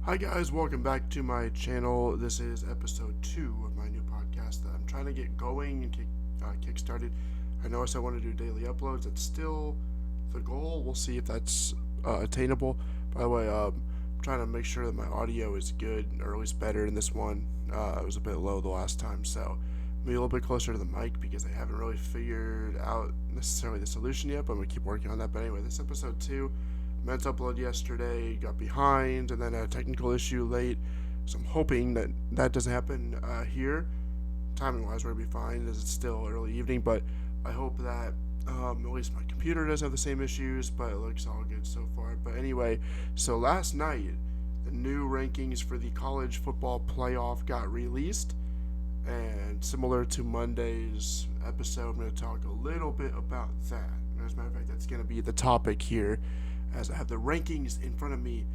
Hi guys, welcome back to my channel. This is episode 2 of my new podcast that I'm trying to get going and kick started. I know I said I want to do daily uploads. It's still the goal. We'll see if that's attainable. By the way, I'm trying to make sure that my audio is good, or at least better in this one. It was a bit low the last time, so maybe a little bit closer to the mic because I haven't really figured out necessarily the solution yet, but I'm going to keep working on that. But anyway, this episode 2 meant to upload yesterday, got behind, and then had a technical issue late. So I'm hoping that that doesn't happen here. Timing wise, we're gonna be fine as it's still early evening, but I hope that at least my computer doesn't have the same issues, but it looks all good so far. But anyway, so last night, the new rankings for the college football playoff got released. And similar to Monday's episode, I'm going to talk a little bit about that. As a matter of fact, that's going to be the topic here, as I have the rankings in front of me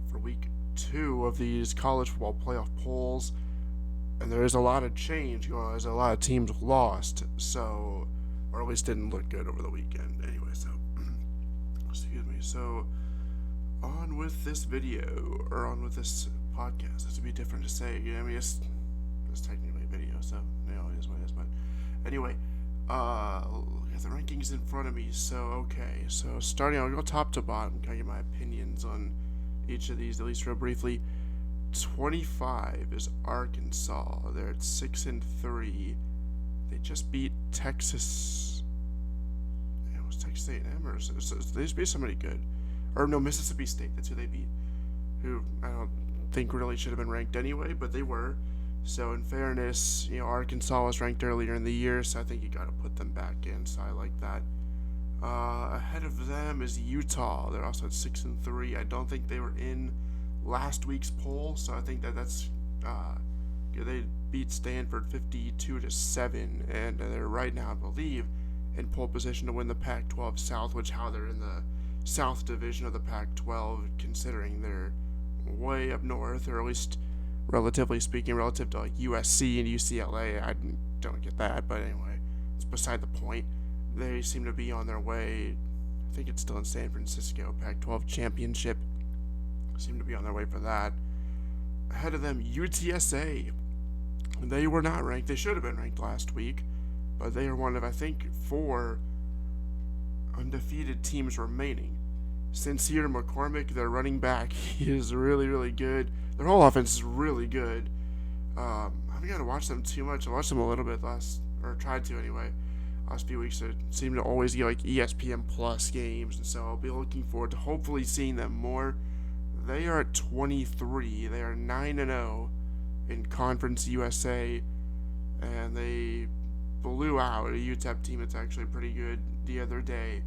for week 2 of these college football playoff polls. And there is a lot of change going on, as a lot of teams lost, so, or at least didn't look good over the weekend. Anyway, so, excuse me. So, on with this video, or on with this podcast. This would be different to say. I mean, it's technically a video, so, it is what it is. But anyway, got the rankings in front of me. So, okay. So, starting, I'll go top to bottom. Can I get my opinions on each of these, at least real briefly? 25 is Arkansas. They're at 6-3. They just beat Texas. It was Texas A&M, or they just beat somebody good. Or no, Mississippi State. That's who they beat. Who I don't think really should have been ranked anyway, but they were. So in fairness, Arkansas was ranked earlier in the year, so I think you got to put them back in. So I like that. Ahead of them is Utah. They're also at 6-3. I don't think they were in last week's poll, so I think that's they beat Stanford 52-7, and they're right now, I believe, in pole position to win the Pac-12 South, which how they're in the South Division of the Pac-12, considering they're way up north, or at least relatively speaking, relative to like USC and UCLA. I don't get that, but anyway, it's beside the point. They seem to be on their way. I think it's still in San Francisco. Pac-12 championship. Seem to be on their way for that. Ahead of them, UTSA. They were not ranked. They should have been ranked last week, but they are one of, I think, 4 undefeated teams remaining. Sincere McCormick, their running back, he is really, really good. Their whole offense is really good. I haven't got to watch them too much. I watched them a little bit tried to anyway. Last few weeks, it seemed to always get like ESPN Plus games, and so I'll be looking forward to hopefully seeing them more. They are at 23. They are 9-0 in Conference USA, and they blew out a UTEP team that's actually pretty good the other day.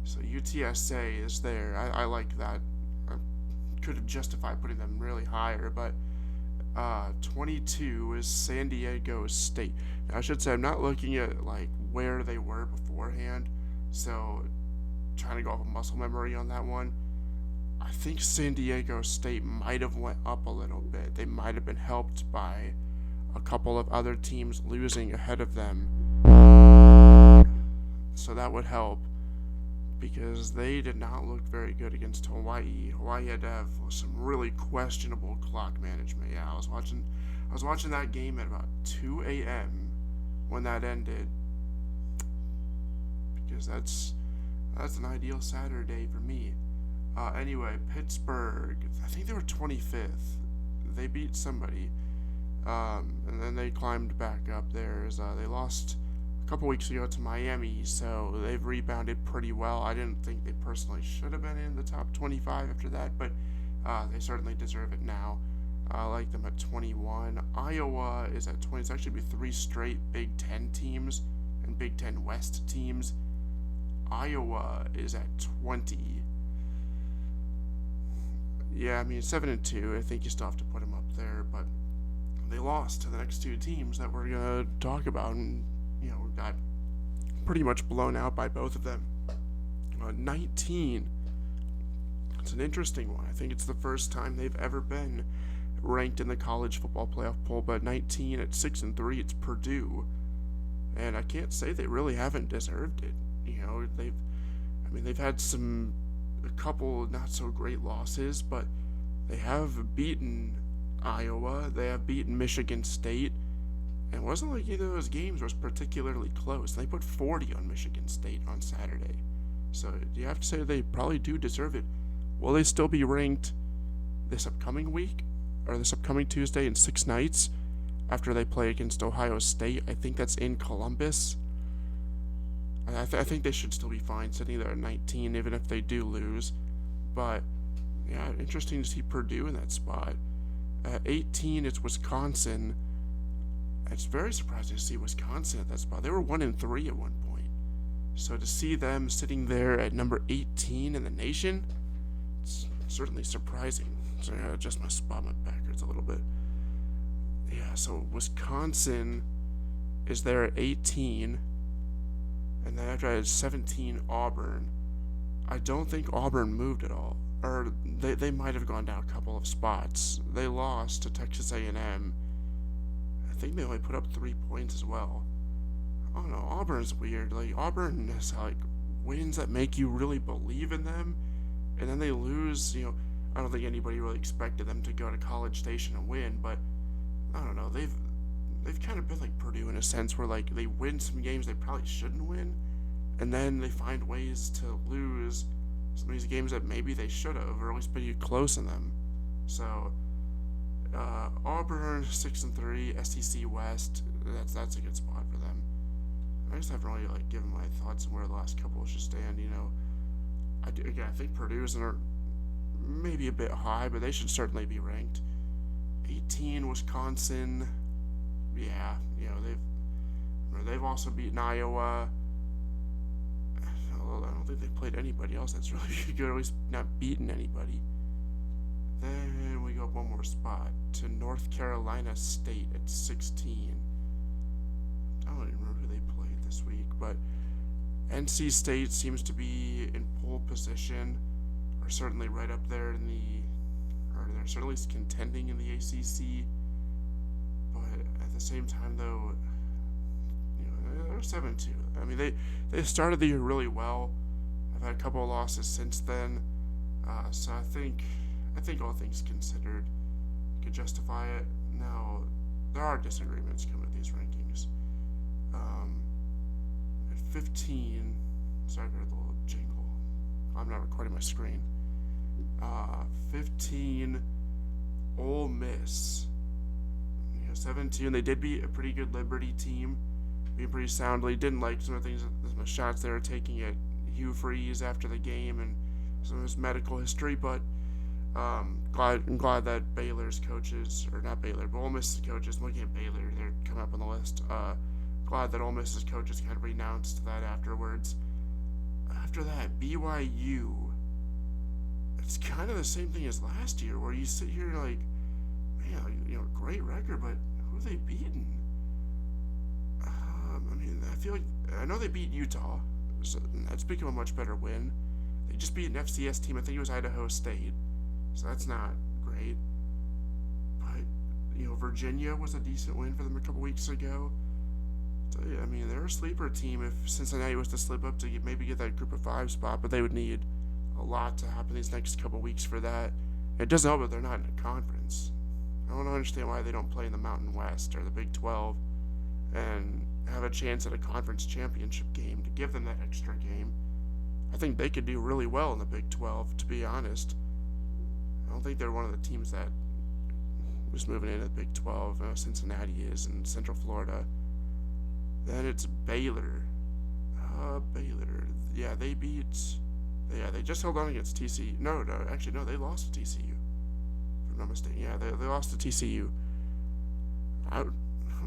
So UTSA is there. I like that. I could have justified putting them really higher, but 22 is San Diego State. Now, I should say I'm not looking at like where they were beforehand, so trying to go off of muscle memory on that one. I think San Diego State might have went up a little bit. They might have been helped by a couple of other teams losing ahead of them. So that would help, because they did not look very good against Hawaii. Hawaii had to have some really questionable clock management. Yeah, I was watching that game at about 2 a.m. when that ended, because that's an ideal Saturday for me. Anyway, Pittsburgh, I think they were 25th. They beat somebody, and then they climbed back up there. They lost a couple weeks ago to Miami, so they've rebounded pretty well. I didn't think they personally should have been in the top 25 after that, but they certainly deserve it now. I like them at 21. Iowa is at 20. It's actually be 3 straight Big Ten teams and Big Ten West teams. Iowa is at 20. Yeah, I mean, 7-2. I think you still have to put them up there, but they lost to the next 2 teams that we're gonna talk about, and got pretty much blown out by both of them. 19. It's an interesting one. I think it's the first time they've ever been ranked in the college football playoff poll, but 19 at 6-3, it's Purdue, and I can't say they really haven't deserved it. They've had a couple not so great losses, but They have beaten Iowa. They have beaten Michigan State. And it wasn't like either of those games was particularly close. They put 40 on Michigan State on Saturday. So you have to say they probably do deserve it. Will they still be ranked this upcoming week? Or this upcoming Tuesday in 6 nights? After they play against Ohio State? I think that's in Columbus. I think they should still be fine sitting there at 19, even if they do lose. But, yeah, interesting to see Purdue in that spot. At 18, it's Wisconsin. It's very surprising to see Wisconsin at that spot. They were 1-3 at one point. So to see them sitting there at number 18 in the nation, it's certainly surprising. So I gotta adjust my spot backwards a little bit. Yeah, so Wisconsin is there at 18. And then after I had 17, Auburn. I don't think Auburn moved at all. Or they might have gone down a couple of spots. They lost to Texas A&M. I think they only put up 3 points as well. I don't know. Auburn's weird. Like, Auburn has, like, wins that make you really believe in them. And then they lose, I don't think anybody really expected them to go to College Station and win. But, I don't know. They've kind of been like Purdue in a sense where, like, they win some games they probably shouldn't win, and then they find ways to lose some of these games that maybe they should have, or at least be close in them. So, Auburn 6-3, SEC West. That's a good spot for them. I just haven't really given my thoughts on where the last couple should stand. I think Purdue's maybe a bit high, but they should certainly be ranked. 18, Wisconsin. Yeah, they've also beaten Iowa. I don't think they've played anybody else that's really good, or at least not beaten anybody. Then we go up one more spot to North Carolina State at 16. I don't even remember who they played this week, but NC State seems to be in pole position, or certainly right up there or they're certainly contending in the ACC. But at the same time, though, they're 7-2. I mean, they started the year really well. I've had a couple of losses since then, so I think all things considered, could justify it. Now, there are disagreements coming with these rankings. At 15, sorry for the little jingle. I'm not recording my screen. 15, Ole Miss. 17, they did beat a pretty good Liberty team, being pretty soundly. Didn't like some of the shots they were taking at Hugh Freeze after the game and some of his medical history, but I'm glad that Baylor's coaches, or not Baylor, but Ole Miss's coaches, looking at Baylor, they're coming up on the list. Glad that Ole Miss's coaches kind of renounced that afterwards. After that, BYU. It's kind of the same thing as last year, where you sit here like, man, great record, but who have they beaten? I know they beat Utah, so that's become a much better win. They just beat an FCS team. I think it was Idaho State, so that's not great. But Virginia was a decent win for them a couple weeks ago. So, they're a sleeper team if Cincinnati was to slip up to maybe get that Group of 5 spot, but they would need a lot to happen these next couple weeks for that. It doesn't help that they're not in a conference. I don't understand why they don't play in the Mountain West or the Big 12 and have a chance at a conference championship game to give them that extra game. I think they could do really well in the Big 12, to be honest. I don't think they're one of the teams that was moving into the Big 12. Cincinnati is in Central Florida. Then it's Baylor. Baylor. Yeah, they just held on against TCU. No, they lost to TCU. If I'm not mistaken. Yeah, they lost to TCU. I don't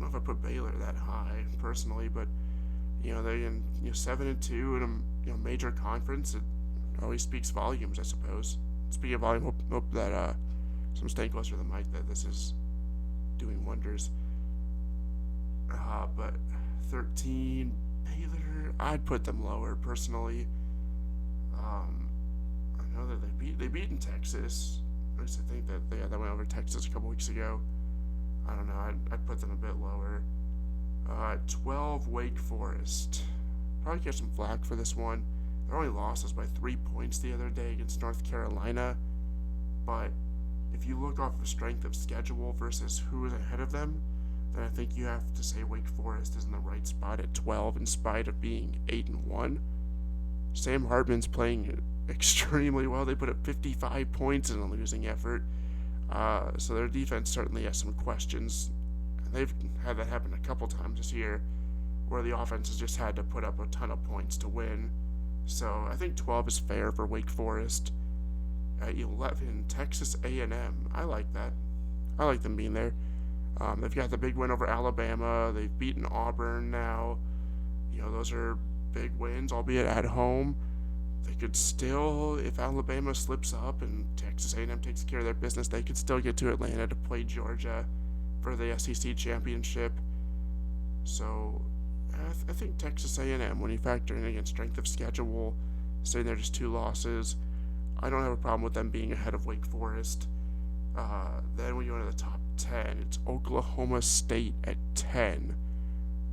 know if I put Baylor that high personally, but they in 7-2 in a major conference. It always speaks volumes, I suppose. Speaking of volume, hope that some staying closer to the mic, that this is doing wonders. But 13, Baylor, I'd put them lower personally. I know that they beat in Texas. At least I think that they went over Texas a couple weeks ago. I don't know. I'd put them a bit lower. 12, Wake Forest. Probably catch some flack for this one. Their only loss was by 3 points the other day against North Carolina. But if you look off of strength of schedule versus who is ahead of them, then I think you have to say Wake Forest is in the right spot at 12 in spite of being 8-1. Sam Hartman's playing extremely well. They put up 55 points in a losing effort. So their defense certainly has some questions. And they've had that happen a couple times this year where the offense has just had to put up a ton of points to win. So I think 12 is fair for Wake Forest. At 11, Texas A&M. I like that. I like them being there. They've got the big win over Alabama. They've beaten Auburn now. Those are big wins, albeit at home. They could still, if Alabama slips up and Texas A&M takes care of their business, they could still get to Atlanta to play Georgia for the SEC championship. So I think Texas A&M, when you factor in against strength of schedule, saying they're just 2 losses, I don't have a problem with them being ahead of Wake Forest. Then when you go to the top 10, it's Oklahoma State at 10.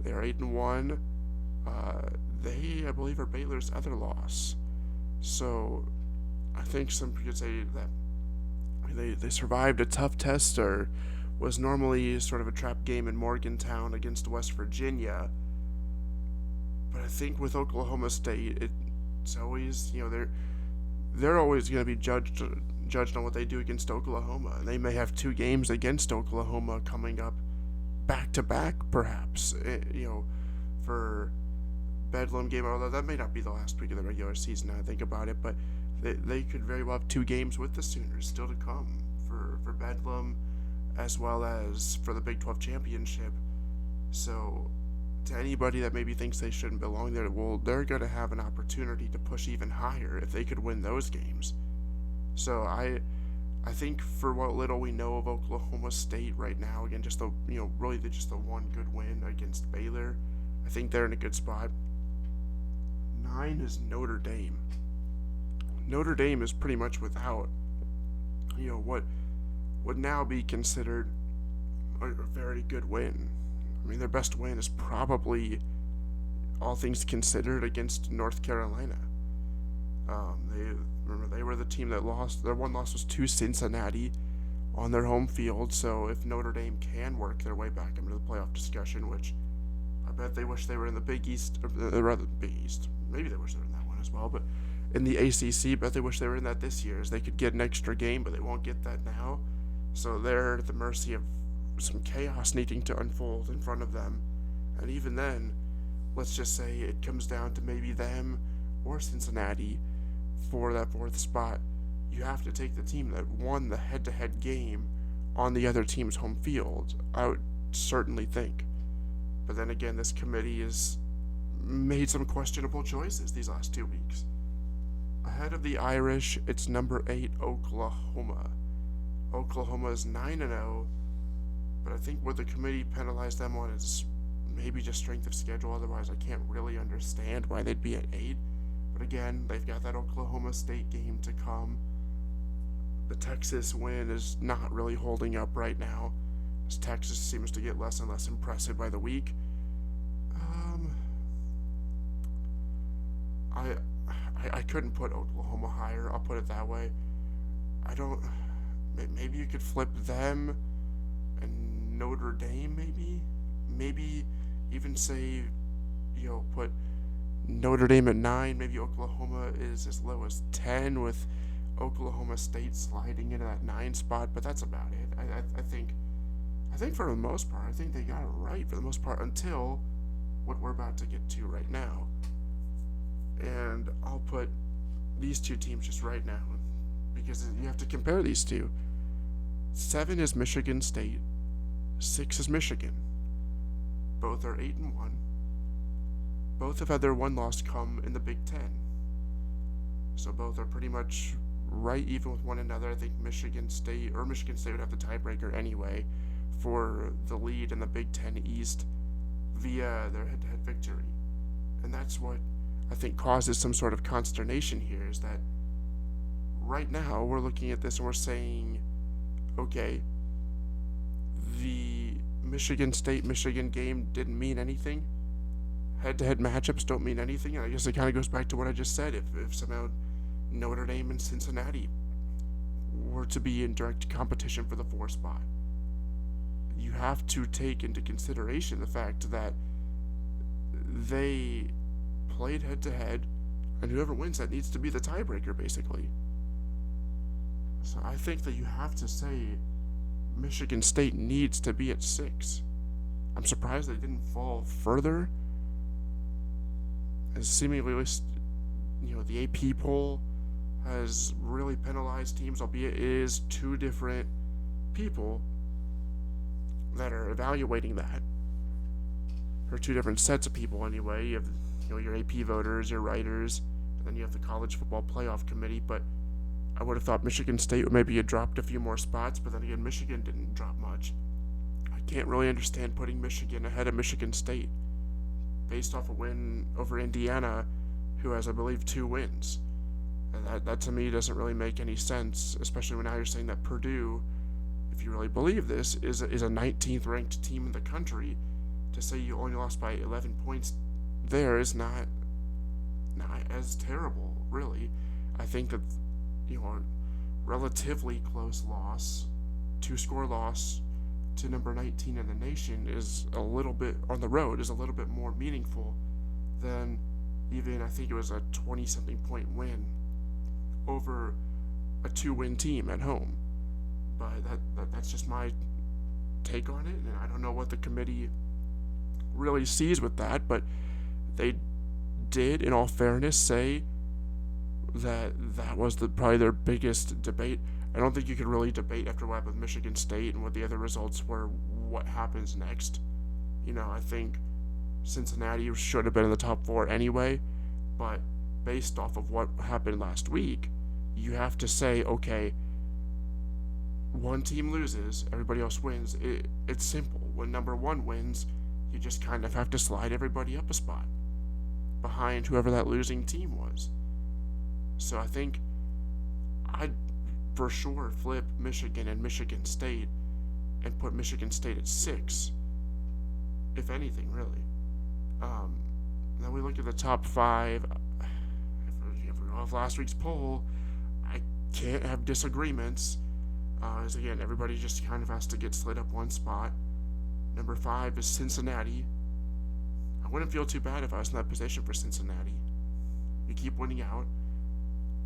They're 8-1. They, I believe, are Baylor's other loss. So I think some could say that they survived a tough test, or was normally sort of a trap game in Morgantown against West Virginia. But I think with Oklahoma State, it's always, they're always going to be judged on what they do against Oklahoma. They may have 2 games against Oklahoma coming up back to back, perhaps. For Bedlam game, although that may not be the last week of the regular season now I think about it, but they could very well have 2 games with the Sooners still to come for Bedlam as well as for the Big 12 championship. So to anybody that maybe thinks they shouldn't belong there, well, they're going to have an opportunity to push even higher if they could win those games. So I think for what little we know of Oklahoma State right now, again, just the really just the one good win against Baylor, I think they're in a good spot. 9 is Notre Dame. Notre Dame is pretty much without, what would now be considered a very good win. I mean, their best win is probably, all things considered, against North Carolina. They were the team that lost. Their one loss was to Cincinnati on their home field. So if Notre Dame can work their way back into the playoff discussion, which I bet they wish they were in the Big East, or rather Big East. Maybe they wish they were in that one as well. But in the ACC, bet they wish they were in that this year, as they could get an extra game, but they won't get that now. So they're at the mercy of some chaos needing to unfold in front of them. And even then, let's just say it comes down to maybe them or Cincinnati for that 4th spot. You have to take the team that won the head-to-head game on the other team's home field, I would certainly think. But then again, this committee has made some questionable choices these last 2 weeks. Ahead of the Irish, it's number 8, Oklahoma. Oklahoma is 9-0, but I think what the committee penalized them on is maybe just strength of schedule. Otherwise, I can't really understand why they'd be at 8. But again, they've got that Oklahoma State game to come. The Texas win is not really holding up right now, as Texas seems to get less and less impressive by the week. I couldn't put Oklahoma higher, I'll put it that way. Maybe you could flip them and Notre Dame, maybe even say, put Notre Dame at 9, maybe Oklahoma is as low as 10, with Oklahoma State sliding into that 9 spot, but that's about it. I think for the most part, I think they got it right for the most part, until what we're about to get to right now. And I'll put these 2 teams just right now, because you have to compare these 2. 7 is Michigan State, 6 is Michigan. Both are 8-1. Both have had their one loss come in the Big Ten. So both are pretty much right even with one another. I think Michigan State would have the tiebreaker anyway for the lead in the Big Ten East via their head-to-head victory. And that's what I think causes some sort of consternation here, is that right now we're looking at this and we're saying, okay, the Michigan State-Michigan game didn't mean anything. Head-to-head matchups don't mean anything. And I guess it kind of goes back to what I just said. If somehow Notre Dame and Cincinnati or to be in direct competition for the 4 spot. You have to take into consideration the fact that they played head to head, and whoever wins that needs to be the tiebreaker, basically. So I think that you have to say Michigan State needs to be at 6. I'm surprised they didn't fall further, as seemingly, the AP poll has really penalized teams, albeit it is 2 different people that are evaluating that, or 2 different sets of people anyway. You have your AP voters, your writers, and then you have the College Football Playoff Committee. But I would have thought Michigan State would maybe have dropped a few more spots, but then again, Michigan didn't drop much. I can't really understand putting Michigan ahead of Michigan State based off a win over Indiana, who has, I believe, 2 wins. And that to me doesn't really make any sense, especially when now you're saying that Purdue, if you really believe this, is a 19th ranked team in the country. To say you only lost by 11 points there is not as terrible, really. I think that a relatively close loss, 2-score loss to number 19 in the nation is a little bit on the road is a little bit more meaningful than even, I think it was a 20-something point win over a 2-win team at home. But that's just my take on it, and I don't know what the committee really sees with that, but they did, in all fairness, say that was probably their biggest debate. I don't think you could really debate after what happened with Michigan State and what the other results were, what happens next. I think Cincinnati should have been in the top 4 anyway, but based off of what happened last week, you have to say, okay, one team loses, everybody else wins. It's simple. When number 1 wins, you just kind of have to slide everybody up a spot behind whoever that losing team was. So I think I'd for sure flip Michigan and Michigan State and put Michigan State at 6, if anything, really. Then we look at the top 5. If we go off last week's poll, I can't have disagreements. As again, everybody just kind of has to get slid up 1 spot. Number 5 is Cincinnati. I wouldn't feel too bad if I was in that position for Cincinnati. You keep winning out.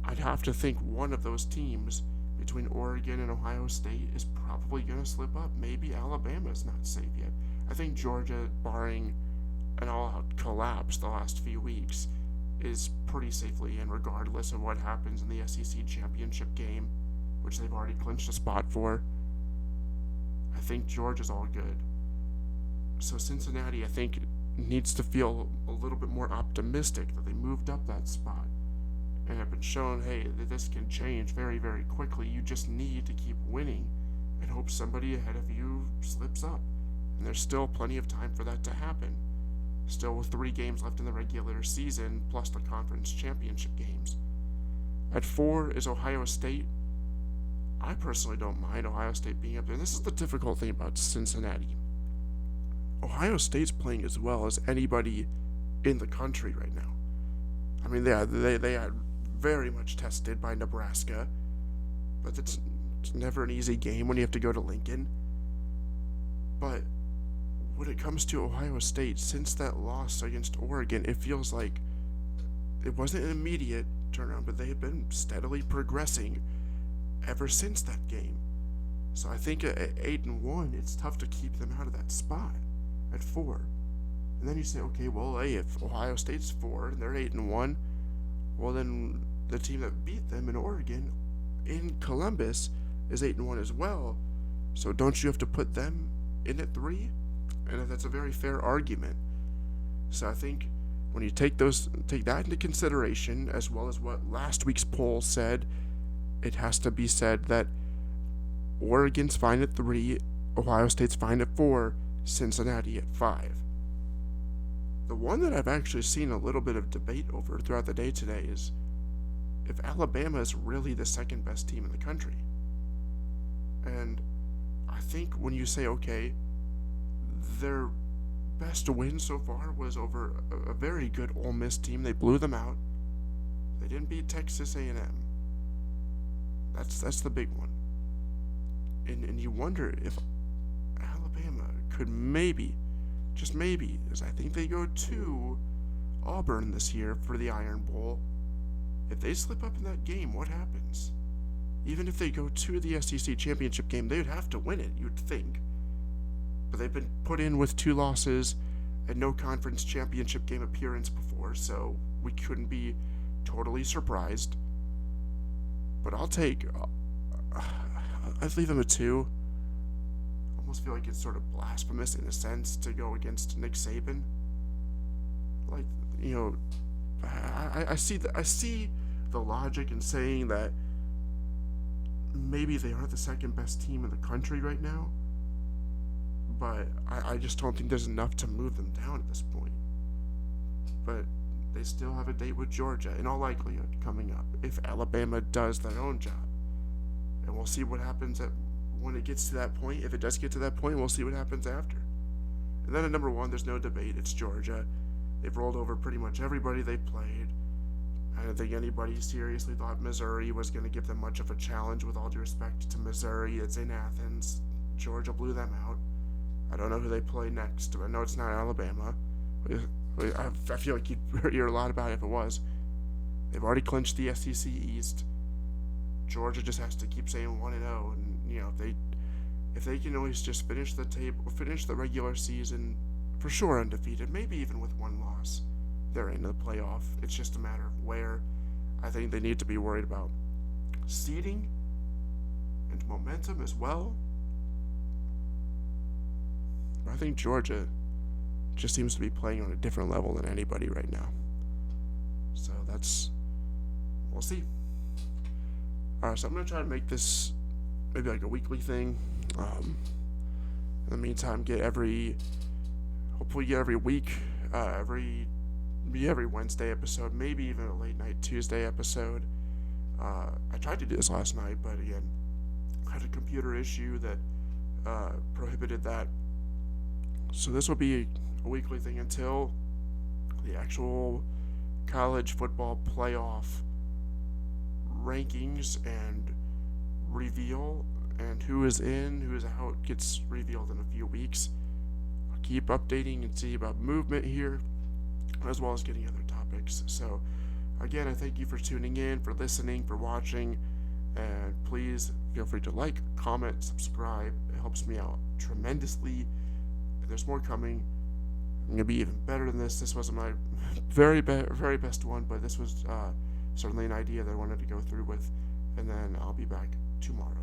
I'd have to think one of those teams between Oregon and Ohio State is probably going to slip up. Maybe Alabama's not safe yet. I think Georgia, barring an all-out collapse the last few weeks, is pretty safely in, regardless of what happens in the SEC championship game, which they've already clinched a spot for. I think Georgia's all good. So Cincinnati, I think, needs to feel a little bit more optimistic that they moved up that spot and have been shown, hey, that this can change very, very quickly. You just need to keep winning and hope somebody ahead of you slips up. And there's still plenty of time for that to happen. Still with 3 games left in the regular season, plus the conference championship games. At 4 is Ohio State. I personally don't mind Ohio State being up there. This is the difficult thing about Cincinnati. Ohio State's playing as well as anybody in the country right now. I mean, they are very much tested by Nebraska, but it's never an easy game when you have to go to Lincoln. But when it comes to Ohio State, since that loss against Oregon, it feels like it wasn't an immediate turnaround, but they have been steadily progressing ever since that game. So I think at 8-1, it's tough to keep them out of that spot at 4. And then you say, okay, well, hey, if Ohio State's 4 and they're 8-1, well, then the team that beat them in Oregon, in Columbus, is 8-1 as well. So don't you have to put them in at 3? And that's a very fair argument. So I think when you take that into consideration, as well as what last week's poll said, it has to be said that Oregon's fine at 3, Ohio State's fine at 4, Cincinnati at 5. The one that I've actually seen a little bit of debate over throughout the day today is if Alabama is really the second best team in the country. And I think when you say, okay, their best win so far was over a very good Ole Miss team. They blew them out. They didn't beat Texas A&M. That's the big one. wonder if Alabama could maybe, just maybe, as I think they go to Auburn this year for the Iron Bowl. If they slip up in that game, what happens? Even if they go to the SEC championship game, they would have to win it, you'd think. But they've been put in with 2 losses and no conference championship game appearance before, so we couldn't be totally surprised. But I'd leave them at 2. Almost feel like it's sort of blasphemous in a sense to go against Nick Saban. Like, I see the logic in saying that maybe they are the second best team in the country right now, but I just don't think there's enough to move them down at this point. But they still have a date with Georgia, in all likelihood, coming up, if Alabama does their own job. And we'll see what happens when it gets to that point. If it does get to that point, we'll see what happens after. And then at number 1, there's no debate, it's Georgia. They've rolled over pretty much everybody they played. I don't think anybody seriously thought Missouri was going to give them much of a challenge, with all due respect to Missouri. It's in Athens. Georgia blew them out. I don't know who they play next. I know it's not Alabama. I feel like you'd hear a lot about it if it was. They've already clinched the SEC East. Georgia just has to keep saying 1-0, and if they can always just finish the regular season for sure undefeated, maybe even with 1 loss, they're into the playoff. It's just a matter of where. I think they need to be worried about seeding and momentum as well. But I think Georgia just seems to be playing on a different level than anybody right now. So we'll see. Alright, so I'm going to try to make this maybe like a weekly thing. In the meantime, hopefully get every week, every Wednesday episode, maybe even a late night Tuesday episode. I tried to do this last night, but again, I had a computer issue that prohibited that. So this will be a weekly thing until the actual college football playoff rankings and reveal, and who is in, who is out, gets revealed in a few weeks. I'll keep updating and see about movement here, as well as getting other topics. So again, I thank you for tuning in, for listening, for watching, and please feel free to like, comment, subscribe. It helps me out tremendously. There's more coming. I'm gonna be even better than this. This wasn't my very best one, but this was certainly an idea that I wanted to go through with, and then I'll be back tomorrow.